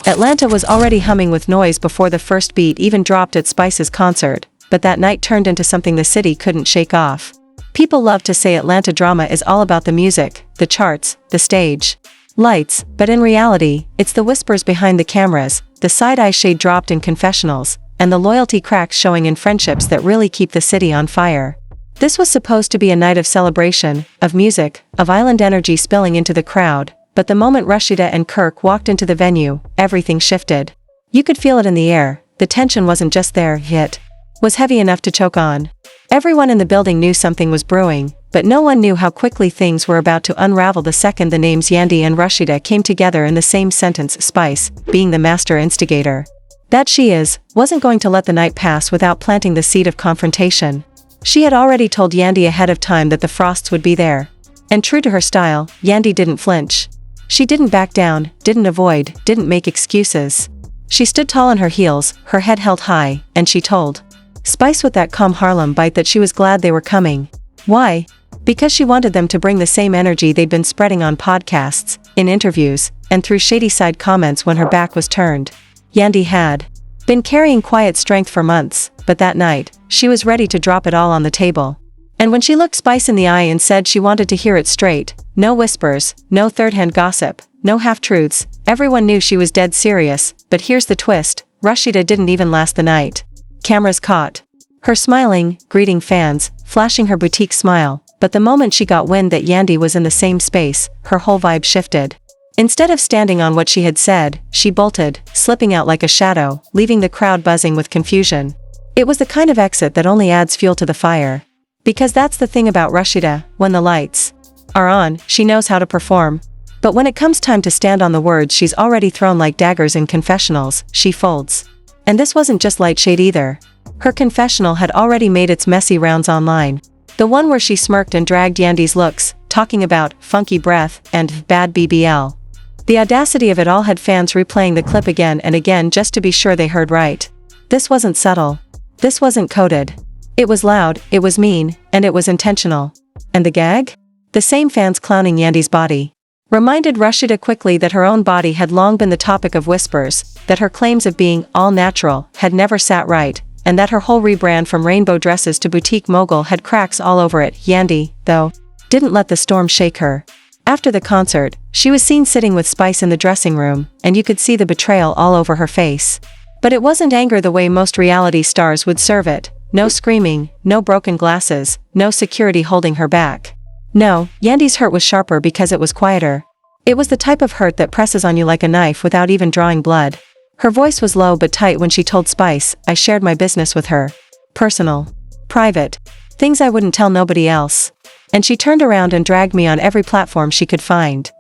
Atlanta was already humming with noise before the first beat even dropped at Spice's concert, but that night turned into something the city couldn't shake off. People love to say Atlanta drama is all about the music, the charts, the stage lights, but in reality, it's the whispers behind the cameras, the side-eye shade dropped in confessionals, and the loyalty cracks showing in friendships that really keep the city on fire. This was supposed to be a night of celebration, of music, of island energy spilling into the crowd, but the moment Rasheeda and Kirk walked into the venue, everything shifted. You could feel it in the air. The tension wasn't just there, it was heavy enough to choke on. Everyone in the building knew something was brewing, but no one knew how quickly things were about to unravel the second the names Yandy and Rasheeda came together in the same sentence. Spice, being the master instigator that she is, wasn't going to let the night pass without planting the seed of confrontation. She had already told Yandy ahead of time that the Frosts would be there. And true to her style, Yandy didn't flinch. She didn't back down, didn't avoid, didn't make excuses. She stood tall on her heels, her head held high, and she told Spice with that calm Harlem bite that she was glad they were coming. Why? Because she wanted them to bring the same energy they'd been spreading on podcasts, in interviews, and through shady side comments when her back was turned. Yandy had been carrying quiet strength for months, but that night, she was ready to drop it all on the table. And when she looked Spice in the eye and said she wanted to hear it straight, no whispers, no third-hand gossip, no half-truths, everyone knew she was dead serious. But here's the twist, Rasheeda didn't even last the night. Cameras caught her smiling, greeting fans, flashing her boutique smile, but the moment she got wind that Yandy was in the same space, her whole vibe shifted. Instead of standing on what she had said, she bolted, slipping out like a shadow, leaving the crowd buzzing with confusion. It was the kind of exit that only adds fuel to the fire. Because that's the thing about Rasheeda, when the lights are on, she knows how to perform. But when it comes time to stand on the words she's already thrown like daggers in confessionals, she folds. And this wasn't just light shade either. Her confessional had already made its messy rounds online. The one where she smirked and dragged Yandy's looks, talking about funky breath and bad BBL. The audacity of it all had fans replaying the clip again and again just to be sure they heard right. This wasn't subtle. This wasn't coded. It was loud, it was mean, and it was intentional. And the gag? The same fans clowning Yandy's body reminded Rasheeda quickly that her own body had long been the topic of whispers, that her claims of being all natural had never sat right, and that her whole rebrand from rainbow dresses to boutique mogul had cracks all over it. Yandy, though, didn't let the storm shake her. After the concert, she was seen sitting with Spice in the dressing room, and you could see the betrayal all over her face. But it wasn't anger the way most reality stars would serve it. No screaming, no broken glasses, no security holding her back. No, Yandy's hurt was sharper because it was quieter. It was the type of hurt that presses on you like a knife without even drawing blood. Her voice was low but tight when she told Spice, I shared my business with her. Personal. Private. Things I wouldn't tell nobody else. And she turned around and dragged me on every platform she could find.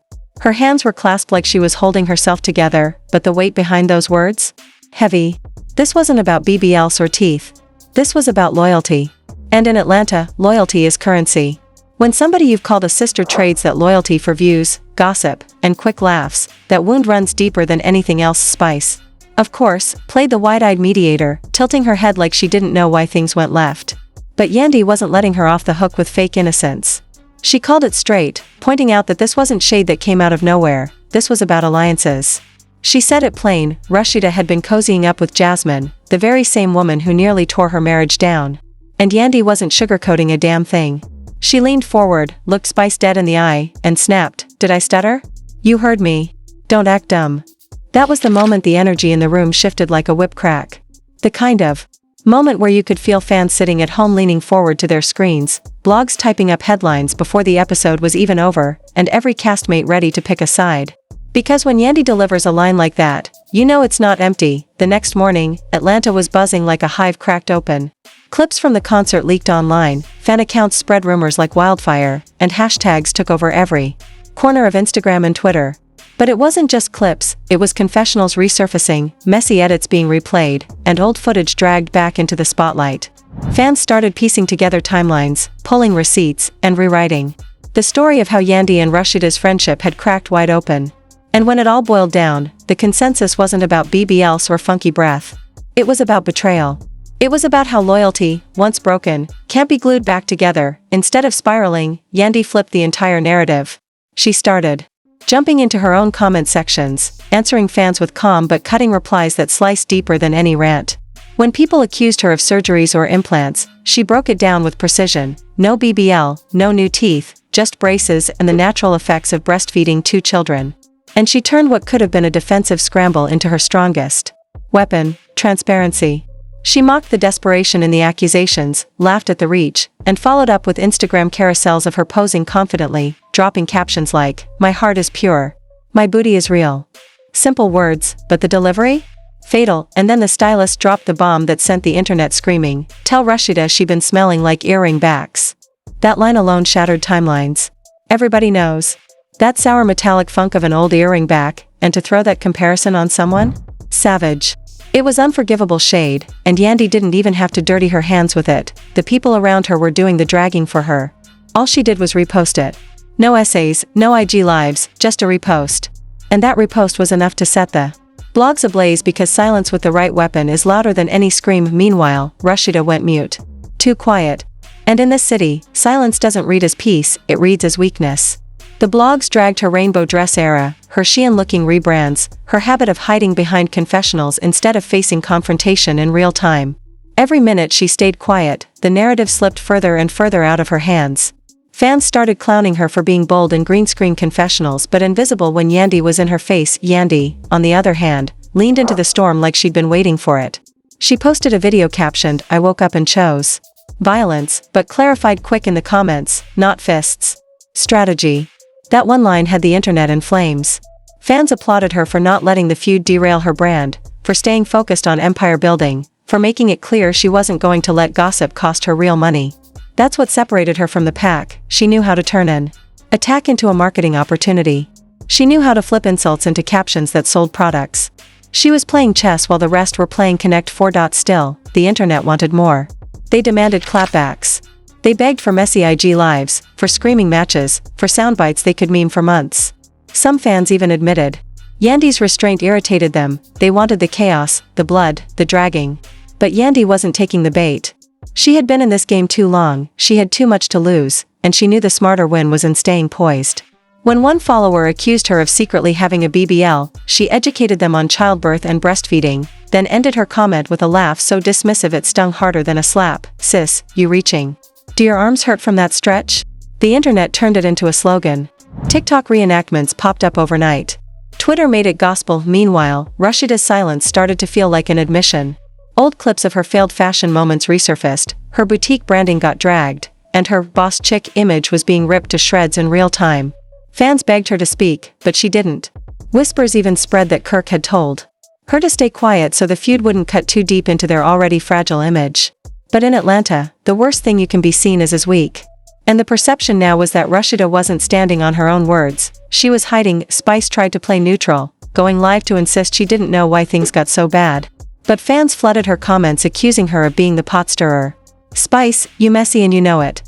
Her hands were clasped like she was holding herself together, but the weight behind those words? Heavy. This wasn't about BBLs or teeth. This was about loyalty. And in Atlanta, loyalty is currency. When somebody you've called a sister trades that loyalty for views, gossip, and quick laughs, that wound runs deeper than anything else. Spice, of course, played the wide-eyed mediator, tilting her head like she didn't know why things went left. But Yandy wasn't letting her off the hook with fake innocence. She called it straight, pointing out that this wasn't shade that came out of nowhere, this was about alliances. She said it plain, Rasheeda had been cozying up with Jasmine, the very same woman who nearly tore her marriage down. And Yandy wasn't sugarcoating a damn thing. She leaned forward, looked Spice dead in the eye, and snapped, Did I stutter? You heard me. Don't act dumb. That was the moment the energy in the room shifted like a whip crack. The kind of moment where you could feel fans sitting at home leaning forward to their screens, blogs typing up headlines before the episode was even over, and every castmate ready to pick a side. Because when Yandy delivers a line like that, you know it's not empty. The next morning, Atlanta was buzzing like a hive cracked open. Clips from the concert leaked online, fan accounts spread rumors like wildfire, and hashtags took over every corner of Instagram and Twitter. But it wasn't just clips, it was confessionals resurfacing, messy edits being replayed, and old footage dragged back into the spotlight. Fans started piecing together timelines, pulling receipts, and rewriting the story of how Yandy and Rasheeda's friendship had cracked wide open. And when it all boiled down, the consensus wasn't about BBLs or funky breath. It was about betrayal. It was about how loyalty, once broken, can't be glued back together. Instead of spiraling, Yandy flipped the entire narrative. She started jumping into her own comment sections, answering fans with calm but cutting replies that sliced deeper than any rant. When people accused her of surgeries or implants, she broke it down with precision. No BBL, no new teeth, just braces and the natural effects of breastfeeding 2 children. And she turned what could have been a defensive scramble into her strongest weapon: transparency. She mocked the desperation in the accusations, laughed at the reach, and followed up with Instagram carousels of her posing confidently, dropping captions like, "My heart is pure. My booty is real." Simple words, but the delivery? Fatal. And then the stylist dropped the bomb that sent the internet screaming, "Tell Rasheeda she been smelling like earring backs." That line alone shattered timelines. Everybody knows. That sour metallic funk of an old earring back, and to throw that comparison on someone? Savage. It was unforgivable shade, and Yandy didn't even have to dirty her hands with it. The people around her were doing the dragging for her. All she did was repost it. No essays, no IG lives, just a repost. And that repost was enough to set the blogs ablaze because silence with the right weapon is louder than any scream. Meanwhile, Rasheeda went mute. Too quiet. And in this city, silence doesn't read as peace, it reads as weakness. The blogs dragged her rainbow dress era, her Shein-looking rebrands, her habit of hiding behind confessionals instead of facing confrontation in real time. Every minute she stayed quiet, the narrative slipped further and further out of her hands. Fans started clowning her for being bold in green screen confessionals but invisible when Yandy was in her face. Yandy, on the other hand, leaned into the storm like she'd been waiting for it. She posted a video captioned, "I woke up and chose violence," but clarified quick in the comments, "Not fists. Strategy." That one line had the internet in flames. Fans applauded her for not letting the feud derail her brand, for staying focused on empire building, for making it clear she wasn't going to let gossip cost her real money. That's what separated her from the pack. She knew how to turn an attack into a marketing opportunity. She knew how to flip insults into captions that sold products. She was playing chess while the rest were playing Connect 4. Still, the internet wanted more. They demanded clapbacks. They begged for messy IG lives, for screaming matches, for soundbites they could meme for months. Some fans even admitted Yandy's restraint irritated them. They wanted the chaos, the blood, the dragging. But Yandy wasn't taking the bait. She had been in this game too long, she had too much to lose, and she knew the smarter win was in staying poised. When one follower accused her of secretly having a BBL, she educated them on childbirth and breastfeeding, then ended her comment with a laugh so dismissive it stung harder than a slap. "Sis, you reaching? Do your arms hurt from that stretch?" The internet turned it into a slogan. TikTok reenactments popped up overnight. Twitter made it gospel. Meanwhile, Rasheeda's silence started to feel like an admission. Old clips of her failed fashion moments resurfaced, her boutique branding got dragged, and her boss chick image was being ripped to shreds in real time. Fans begged her to speak, but she didn't. Whispers even spread that Kirk had told her to stay quiet so the feud wouldn't cut too deep into their already fragile image. But in Atlanta, the worst thing you can be seen as is weak. And the perception now was that Rasheeda wasn't standing on her own words, she was hiding. Spice tried to play neutral, going live to insist she didn't know why things got so bad. But fans flooded her comments accusing her of being the pot stirrer. "Spice, you messy and you know it."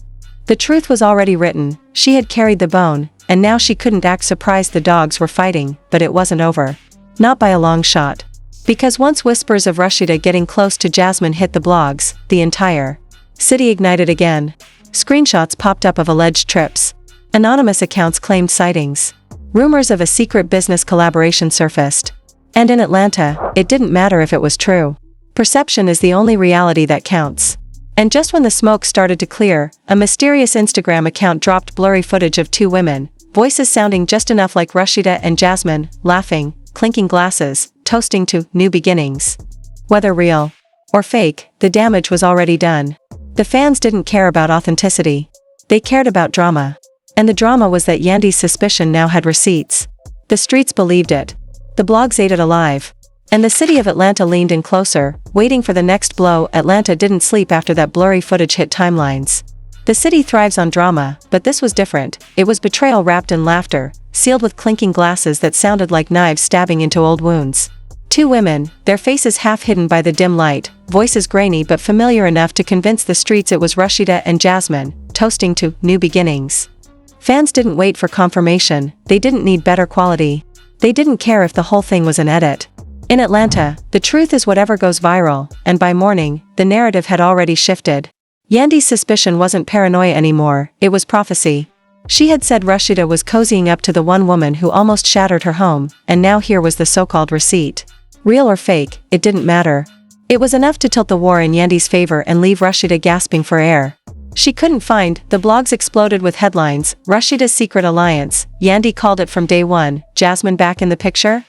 The truth was already written, she had carried the bone, and now she couldn't act surprised the dogs were fighting, but it wasn't over. Not by a long shot. Because once whispers of Rasheeda getting close to Jasmine hit the blogs, the entire city ignited again. Screenshots popped up of alleged trips. Anonymous accounts claimed sightings. Rumors of a secret business collaboration surfaced. And in Atlanta, it didn't matter if it was true. Perception is the only reality that counts. And just when the smoke started to clear, a mysterious Instagram account dropped blurry footage of 2 women, voices sounding just enough like Rasheeda and Jasmine, laughing, clinking glasses, toasting to new beginnings. Whether real or fake, the damage was already done. The fans didn't care about authenticity. They cared about drama. And the drama was that Yandy's suspicion now had receipts. The streets believed it. The blogs ate it alive. And the city of Atlanta leaned in closer, waiting for the next blow. Atlanta didn't sleep after that blurry footage hit timelines. The city thrives on drama, but this was different. It was betrayal wrapped in laughter, sealed with clinking glasses that sounded like knives stabbing into old wounds. 2 women, their faces half hidden by the dim light, voices grainy but familiar enough to convince the streets it was Rasheeda and Jasmine, toasting to new beginnings. Fans didn't wait for confirmation, they didn't need better quality. They didn't care if the whole thing was an edit. In Atlanta, the truth is whatever goes viral, and by morning, the narrative had already shifted. Yandy's suspicion wasn't paranoia anymore, it was prophecy. She had said Rasheeda was cozying up to the one woman who almost shattered her home, and now here was the so-called receipt. Real or fake, it didn't matter. It was enough to tilt the war in Yandy's favor and leave Rasheeda gasping for air. She couldn't find, the blogs exploded with headlines, Rasheeda's secret alliance, Yandy called it from day one, Jasmine back in the picture?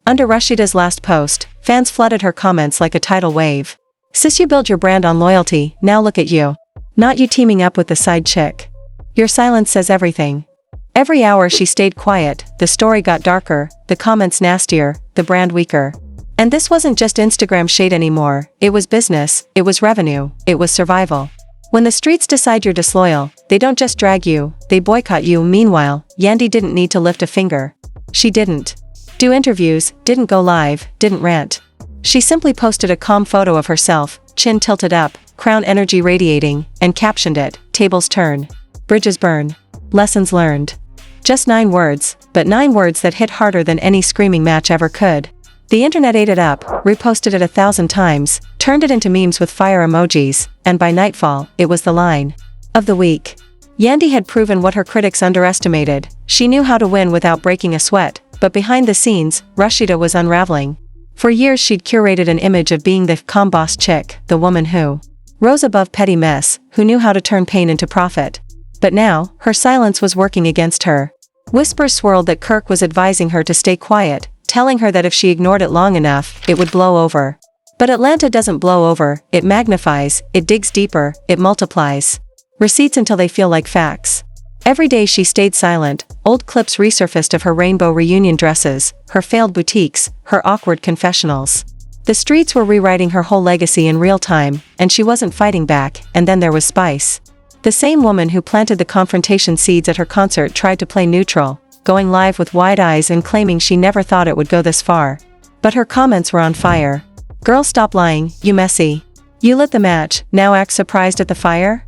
Under Rasheeda's last post, fans flooded her comments like a tidal wave. Sis, you build your brand on loyalty, now look at you. Not you teaming up with the side chick. Your silence says everything. Every hour she stayed quiet, the story got darker, the comments nastier, the brand weaker. And this wasn't just Instagram shade anymore, it was business, it was revenue, it was survival. When the streets decide you're disloyal, they don't just drag you, they boycott you. Meanwhile, Yandy didn't need to lift a finger. She didn't do interviews, didn't go live, didn't rant. She simply posted a calm photo of herself, chin tilted up, crown energy radiating, and captioned it, tables turn. Bridges burn. Lessons learned. Just 9 words, but 9 words that hit harder than any screaming match ever could. The internet ate it up, reposted it 1,000 times, turned it into memes with fire emojis, and by nightfall, it was the line of the week. Yandy had proven what her critics underestimated. She knew how to win without breaking a sweat, but behind the scenes, Rasheeda was unraveling. For years she'd curated an image of being the calm boss chick, the woman who rose above petty mess, who knew how to turn pain into profit. But now, her silence was working against her. Whispers swirled that Kirk was advising her to stay quiet, telling her that if she ignored it long enough, it would blow over. But Atlanta doesn't blow over, it magnifies, it digs deeper, it multiplies. Receipts until they feel like facts. Every day she stayed silent, old clips resurfaced of her rainbow reunion dresses, her failed boutiques, her awkward confessionals. The streets were rewriting her whole legacy in real time, and she wasn't fighting back. And then there was Spice. The same woman who planted the confrontation seeds at her concert tried to play neutral, going live with wide eyes and claiming she never thought it would go this far. But her comments were on fire. Girl, stop lying, you messy. You lit the match, now act surprised at the fire?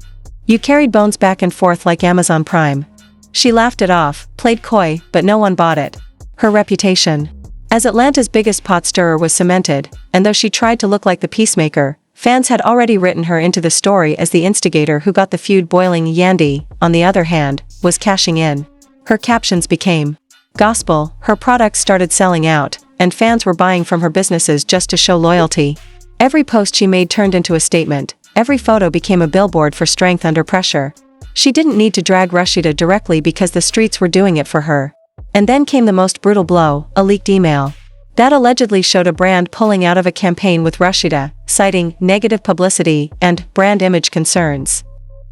You carried bones back and forth like Amazon Prime. She laughed it off, played coy, but no one bought it. Her reputation as Atlanta's biggest pot stirrer was cemented, and though she tried to look like the peacemaker, fans had already written her into the story as the instigator who got the feud boiling. Yandy, on the other hand, was cashing in. Her captions became gospel, her products started selling out, and fans were buying from her businesses just to show loyalty. Every post she made turned into a statement, every photo became a billboard for strength under pressure. She didn't need to drag Rasheeda directly because the streets were doing it for her. And then came the most brutal blow, a leaked email. That allegedly showed a brand pulling out of a campaign with Rasheeda, citing negative publicity and brand image concerns.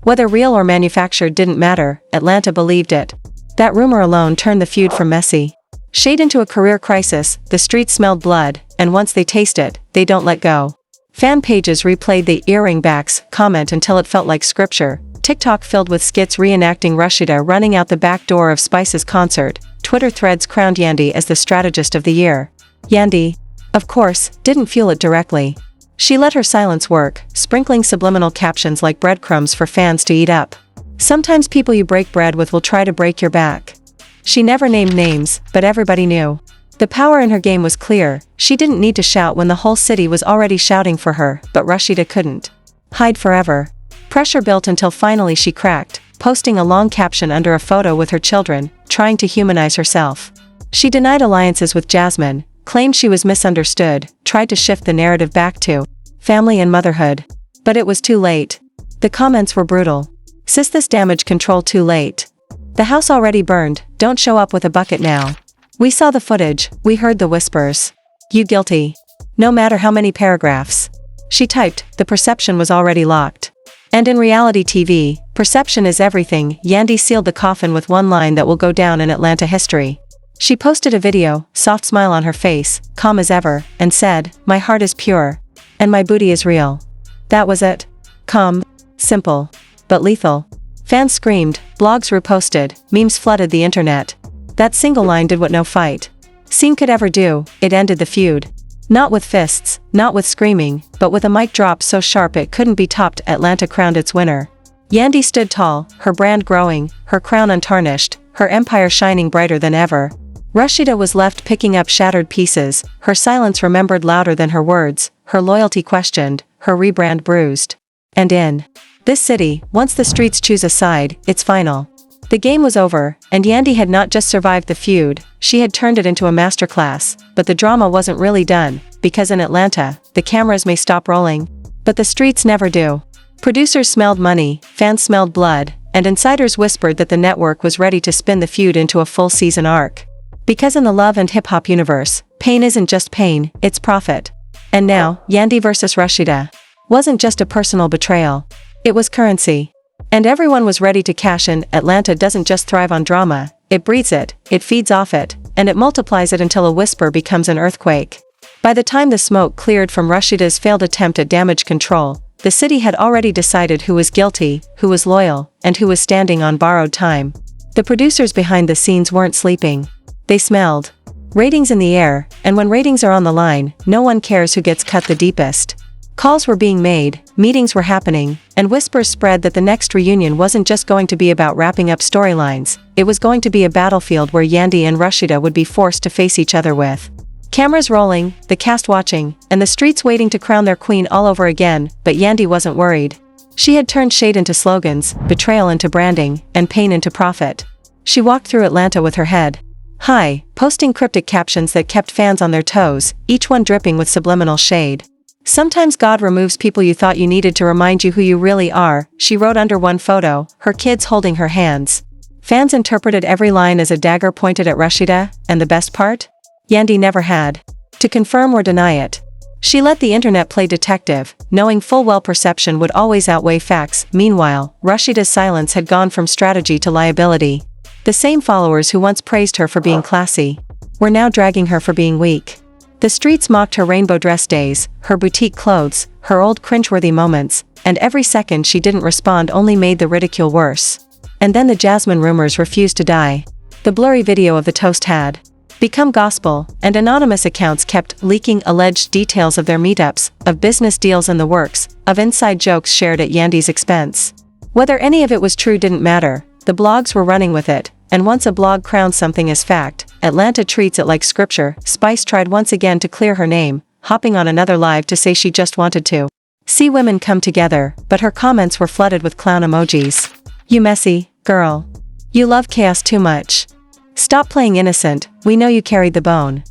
Whether real or manufactured didn't matter, Atlanta believed it. That rumor alone turned the feud from messy shade into a career crisis. The streets smelled blood, and once they taste it, they don't let go. Fan pages replayed the earring backs comment until it felt like scripture. TikTok filled with skits reenacting Rasheeda running out the back door of Spice's concert. Twitter threads crowned Yandy as the strategist of the year. Yandy, of course, didn't fuel it directly. She let her silence work, sprinkling subliminal captions like breadcrumbs for fans to eat up. Sometimes people you break bread with will try to break your back. She never named names, but everybody knew. The power in her game was clear. She didn't need to shout when the whole city was already shouting for her, but Rasheeda couldn't hide forever. Pressure built until finally she cracked, posting a long caption under a photo with her children, trying to humanize herself. She denied alliances with Jasmine, claimed she was misunderstood, tried to shift the narrative back to family and motherhood. But it was too late. The comments were brutal. Sis, this damage control too late. The house already burned, don't show up with a bucket now. We saw the footage, we heard the whispers. You guilty. No matter how many paragraphs she typed, the perception was already locked. And in reality TV, perception is everything. Yandy sealed the coffin with one line that will go down in Atlanta history. She posted a video, soft smile on her face, calm as ever, and said, "My heart is pure. And my booty is real." That was it. Calm, simple, but lethal. Fans screamed, blogs reposted, memes flooded the internet. That single line did what no fight scene could ever do, it ended the feud. Not with fists, not with screaming, but with a mic drop so sharp it couldn't be topped. Atlanta crowned its winner. Yandy stood tall, her brand growing, her crown untarnished, her empire shining brighter than ever. Rasheeda was left picking up shattered pieces, her silence remembered louder than her words, her loyalty questioned, her rebrand bruised. And in this city, once the streets choose a side, it's final. The game was over, and Yandy had not just survived the feud, she had turned it into a masterclass, but the drama wasn't really done, because in Atlanta, the cameras may stop rolling, but the streets never do. Producers smelled money, fans smelled blood, and insiders whispered that the network was ready to spin the feud into a full season arc. Because in the love and hip-hop universe, pain isn't just pain, it's profit. And now, Yandy vs Rasheeda wasn't just a personal betrayal. It was currency. And everyone was ready to cash in. Atlanta doesn't just thrive on drama, it breeds it, it feeds off it, and it multiplies it until a whisper becomes an earthquake. By the time the smoke cleared from Rasheeda's failed attempt at damage control, the city had already decided who was guilty, who was loyal, and who was standing on borrowed time. The producers behind the scenes weren't sleeping. They smelled ratings in the air, and when ratings are on the line, no one cares who gets cut the deepest. Calls were being made, meetings were happening, and whispers spread that the next reunion wasn't just going to be about wrapping up storylines, it was going to be a battlefield where Yandy and Rasheeda would be forced to face each other with cameras rolling, the cast watching, and the streets waiting to crown their queen all over again. But Yandy wasn't worried. She had turned shade into slogans, betrayal into branding, and pain into profit. She walked through Atlanta with her head high, posting cryptic captions that kept fans on their toes, each one dripping with subliminal shade. "Sometimes God removes people you thought you needed to remind you who you really are," she wrote under one photo, her kids holding her hands. Fans interpreted every line as a dagger pointed at Rasheeda, and the best part? Yandy never had to confirm or deny it. She let the internet play detective, knowing full well perception would always outweigh facts. Meanwhile, Rasheeda's silence had gone from strategy to liability. The same followers who once praised her for being classy were now dragging her for being weak. The streets mocked her rainbow dress days, her boutique clothes, her old cringeworthy moments, and every second she didn't respond only made the ridicule worse. And then the Jasmine rumors refused to die. The blurry video of the toast had become gospel, and anonymous accounts kept leaking alleged details of their meetups, of business deals in the works, of inside jokes shared at Yandy's expense. Whether any of it was true didn't matter, the blogs were running with it, and once a blog crowns something as fact, Atlanta treats it like scripture. Spice tried once again to clear her name, hopping on another live to say she just wanted to see women come together, but her comments were flooded with clown emojis. "You messy girl. You love chaos too much. Stop playing innocent, we know you carried the bone."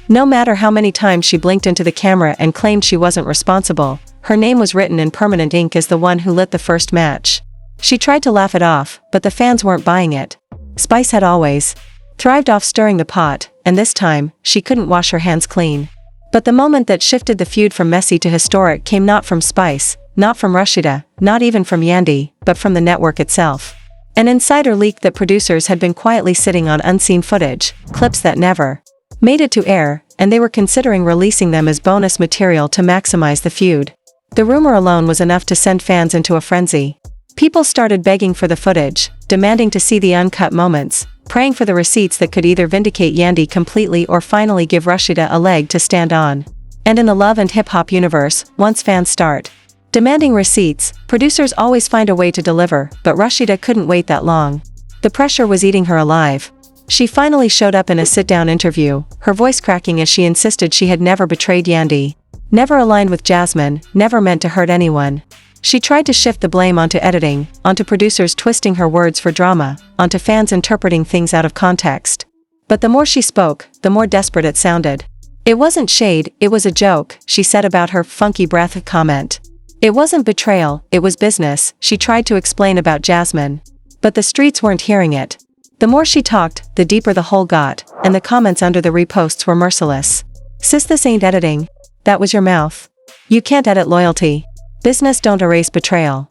No matter how many times she blinked into the camera and claimed she wasn't responsible, her name was written in permanent ink as the one who lit the first match. She tried to laugh it off, but the fans weren't buying it. Spice had always thrived off stirring the pot, and this time, she couldn't wash her hands clean. But the moment that shifted the feud from messy to historic came not from Spice, not from Rasheeda, not even from Yandy, but from the network itself. An insider leaked that producers had been quietly sitting on unseen footage, clips that never made it to air, and they were considering releasing them as bonus material to maximize the feud. The rumor alone was enough to send fans into a frenzy. People started begging for the footage, demanding to see the uncut moments, praying for the receipts that could either vindicate Yandy completely or finally give Rasheeda a leg to stand on. And in the love and hip-hop universe, once fans start demanding receipts, producers always find a way to deliver, but Rasheeda couldn't wait that long. The pressure was eating her alive. She finally showed up in a sit-down interview, her voice cracking as she insisted she had never betrayed Yandy, never aligned with Jasmine, never meant to hurt anyone. She tried to shift the blame onto editing, onto producers twisting her words for drama, onto fans interpreting things out of context. But the more she spoke, the more desperate it sounded. "It wasn't shade, it was a joke," she said about her funky breath comment. "It wasn't betrayal, it was business," she tried to explain about Jasmine. But the streets weren't hearing it. The more she talked, the deeper the hole got, and the comments under the reposts were merciless. "Sis, this ain't editing. That was your mouth. You can't edit loyalty. Business don't erase betrayal."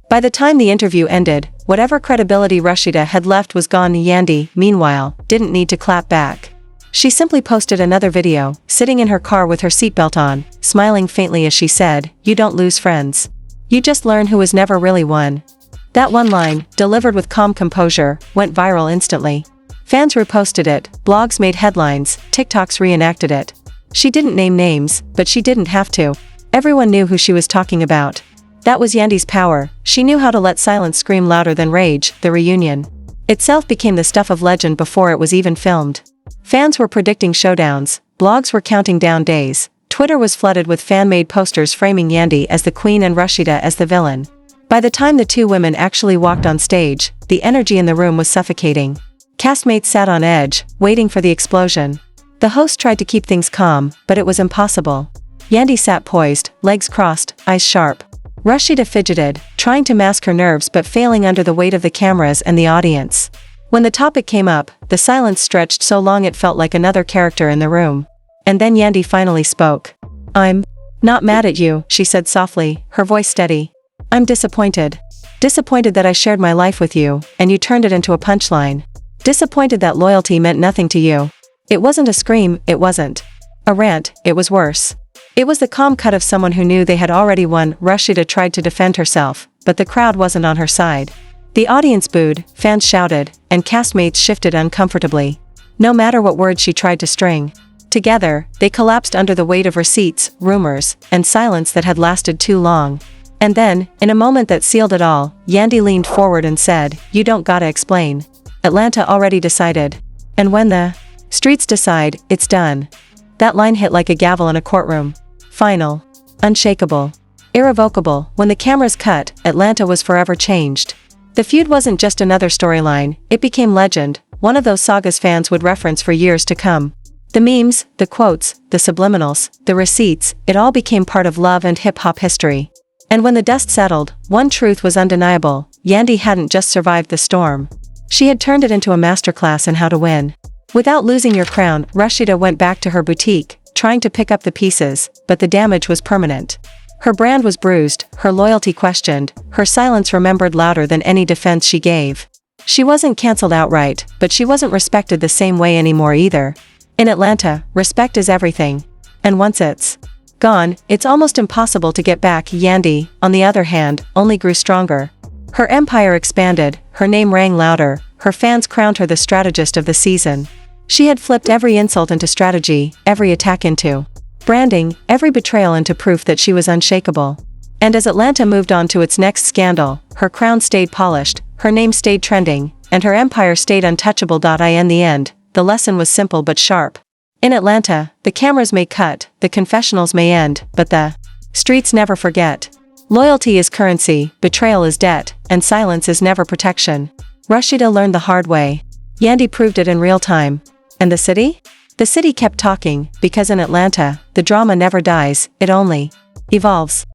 By the time the interview ended, whatever credibility Rasheeda had left was gone. Yandy, meanwhile, didn't need to clap back. She simply posted another video, sitting in her car with her seatbelt on, smiling faintly as she said, "You don't lose friends. You just learn who has never really won." That one line, delivered with calm composure, went viral instantly. Fans reposted it, blogs made headlines, TikToks reenacted it. She didn't name names, but she didn't have to. Everyone knew who she was talking about. That was Yandy's power. She knew how to let silence scream louder than rage. The reunion itself became the stuff of legend before it was even filmed. Fans were predicting showdowns, blogs were counting down days, Twitter was flooded with fan-made posters framing Yandy as the queen and Rasheeda as the villain. By the time the two women actually walked on stage, the energy in the room was suffocating. Castmates sat on edge, waiting for the explosion. The host tried to keep things calm, but it was impossible. Yandy sat poised, legs crossed, eyes sharp. Rasheeda fidgeted, trying to mask her nerves but failing under the weight of the cameras and the audience. When the topic came up, the silence stretched so long it felt like another character in the room. And then Yandy finally spoke. "I'm not mad at you," she said softly, her voice steady. "I'm disappointed. Disappointed that I shared my life with you, and you turned it into a punchline. Disappointed that loyalty meant nothing to you." It wasn't a scream, it wasn't a rant, it was worse. It was the calm cut of someone who knew they had already won. Rasheeda tried to defend herself, but the crowd wasn't on her side. The audience booed, fans shouted, and castmates shifted uncomfortably. No matter what words she tried to string together, they collapsed under the weight of receipts, rumors, and silence that had lasted too long. And then, in a moment that sealed it all, Yandy leaned forward and said, "You don't gotta explain. Atlanta already decided. And when the streets decide, it's done." That line hit like a gavel in a courtroom. Final. Unshakable. Irrevocable. When the cameras cut, Atlanta was forever changed. The feud wasn't just another storyline, it became legend, one of those sagas fans would reference for years to come. The memes, the quotes, the subliminals, the receipts, it all became part of love and hip-hop history. And when the dust settled, one truth was undeniable: Yandy hadn't just survived the storm. She had turned it into a masterclass in how to win. Without losing your crown, Rasheeda went back to her boutique, trying to pick up the pieces, but the damage was permanent. Her brand was bruised, her loyalty questioned, her silence remembered louder than any defense she gave. She wasn't cancelled outright, but she wasn't respected the same way anymore either. In Atlanta, respect is everything. And once it's gone, it's almost impossible to get back. Yandy, on the other hand, only grew stronger. Her empire expanded, her name rang louder, her fans crowned her the strategist of the season. She had flipped every insult into strategy, every attack into branding, every betrayal into proof that she was unshakable. And as Atlanta moved on to its next scandal, her crown stayed polished, her name stayed trending, and her empire stayed untouchable. In the end, the lesson was simple but sharp. In Atlanta, the cameras may cut, the confessionals may end, but the streets never forget. Loyalty is currency, betrayal is debt, and silence is never protection. Rasheeda learned the hard way. Yandy proved it in real time. And the city? The city kept talking, because in Atlanta, the drama never dies, it only evolves.